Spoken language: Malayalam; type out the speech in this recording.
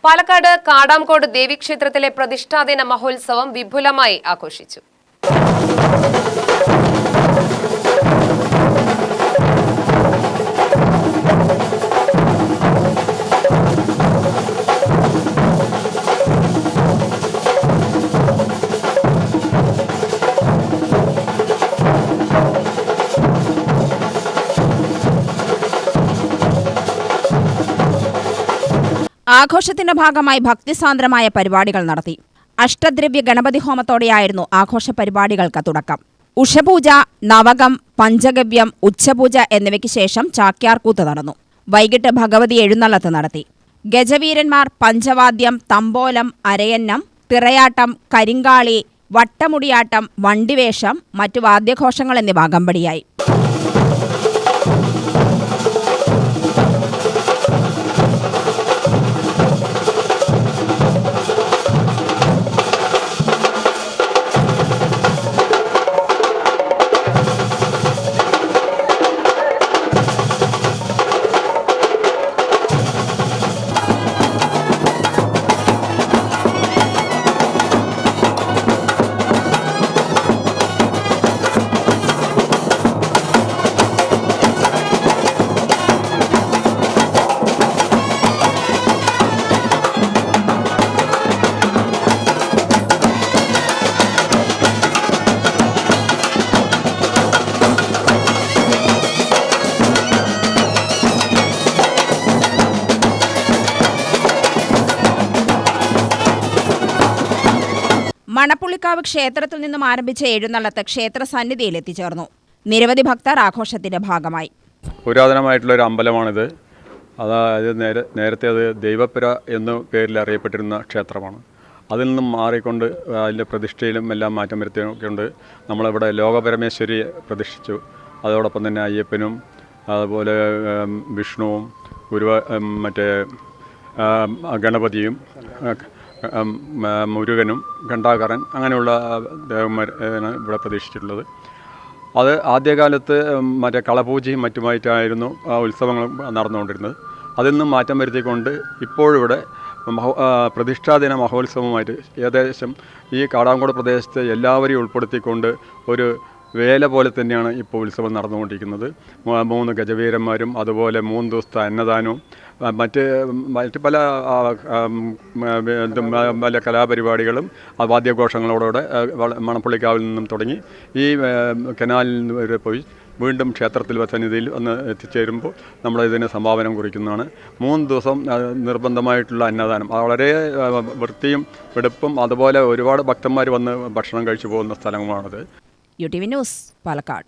പാലക്കാട് കാടാംകോട് ദേവീക്ഷേത്രത്തിലെ പ്രതിഷ്ഠാദിന മഹോത്സവം വിപുലമായി ആഘോഷിച്ചു. ആഘോഷത്തിന്റെ ഭാഗമായി ഭക്തിസാന്ദ്രമായ പരിപാടികൾ നടത്തി. അഷ്ടദ്രവ്യ ഗണപതി ഹോമത്തോടെയായിരുന്നു ആഘോഷ പരിപാടികൾക്ക് തുടക്കം. ഉഷപൂജ, നവകം, പഞ്ചഗവ്യം, ഉച്ചപൂജ എന്നിവയ്ക്ക് ശേഷം ചാക്യാർകൂത്ത് നടന്നു. വൈകിട്ട് ഭഗവതി എഴുന്നള്ളത്ത് നടത്തി. ഗജവീരന്മാർ പഞ്ചവാദ്യം, തമ്പോലം, അരയന്നം, തിറയാട്ടം, കരിങ്കാളി, വട്ടമുടിയാട്ടം, വണ്ടിവേഷം, മറ്റു വാദ്യഘോഷങ്ങൾ എന്നിവ അകമ്പടിയായി. മണപ്പുള്ളിക്കാവ് ക്ഷേത്രത്തിൽ നിന്നും ആരംഭിച്ച എഴുന്നള്ളത്ത് ക്ഷേത്ര സന്നിധിയിൽ എത്തിച്ചേർന്നു. നിരവധി ഭക്തർ ആഘോഷത്തിന്റെ ഭാഗമായി. പുരാതനമായിട്ടുള്ള ഒരു അമ്പലമാണിത്. അതായത് നേരത്തെ അത് ദൈവപുര എന്ന പേരിൽ അറിയപ്പെട്ടിരുന്ന ക്ഷേത്രമാണ്. അതിൽ നിന്നും മാറിക്കൊണ്ട് അതിൻ്റെ പ്രതിഷ്ഠയിലും എല്ലാം മാറ്റം വരുത്തിക്കൊണ്ട് നമ്മളിവിടെ ലോകപരമേശ്വരിയെ പ്രതിഷ്ഠിച്ചു. അതോടൊപ്പം തന്നെ അയ്യപ്പനും അതുപോലെ വിഷ്ണുവും മറ്റേ ഗണപതിയും മുരുകനും ഘണ്ടാകരൻ അങ്ങനെയുള്ള ദേവന്മാരാണ് ഇവിടെ പ്രതീക്ഷിച്ചിട്ടുള്ളത്. അത് ആദ്യകാലത്ത് മറ്റേ കളപൂജയും മറ്റുമായിട്ടായിരുന്നു ഉത്സവങ്ങൾ നടന്നുകൊണ്ടിരുന്നത്. അതിൽ നിന്നും മാറ്റം വരുത്തിക്കൊണ്ട് ഇപ്പോഴിവിടെ പ്രതിഷ്ഠാദിന മഹോത്സവമായിട്ട് ഏകദേശം ഈ കാടാംകോട് പ്രദേശത്തെ എല്ലാവരെയും ഉൾപ്പെടുത്തിക്കൊണ്ട് ഒരു വേല പോലെ തന്നെയാണ് ഇപ്പോൾ ഉത്സവം നടന്നുകൊണ്ടിരിക്കുന്നത്. 3 ഗജവീരന്മാരും അതുപോലെ 3 ദിവസത്തെ അന്നദാനവും മറ്റ് പല കലാപരിപാടികളും വാദ്യഘോഷങ്ങളോടെ മണപ്പുള്ളിക്കാവിൽ നിന്നും തുടങ്ങി ഈ കനാലിൽ വരെ പോയി വീണ്ടും ക്ഷേത്രത്തിൽ സന്നിധിയിൽ ഒന്ന് എത്തിച്ചേരുമ്പോൾ നമ്മളിതിന് സംഭാവന കുറിക്കുന്നതാണ്. 3 ദിവസം നിർബന്ധമായിട്ടുള്ള അന്നദാനം, വളരെ വൃത്തിയും വെടുപ്പും അതുപോലെ ഒരുപാട് ഭക്തന്മാർ വന്ന് ഭക്ഷണം കഴിച്ചു പോകുന്ന സ്ഥലമാണത്. UTV news, Palakkad.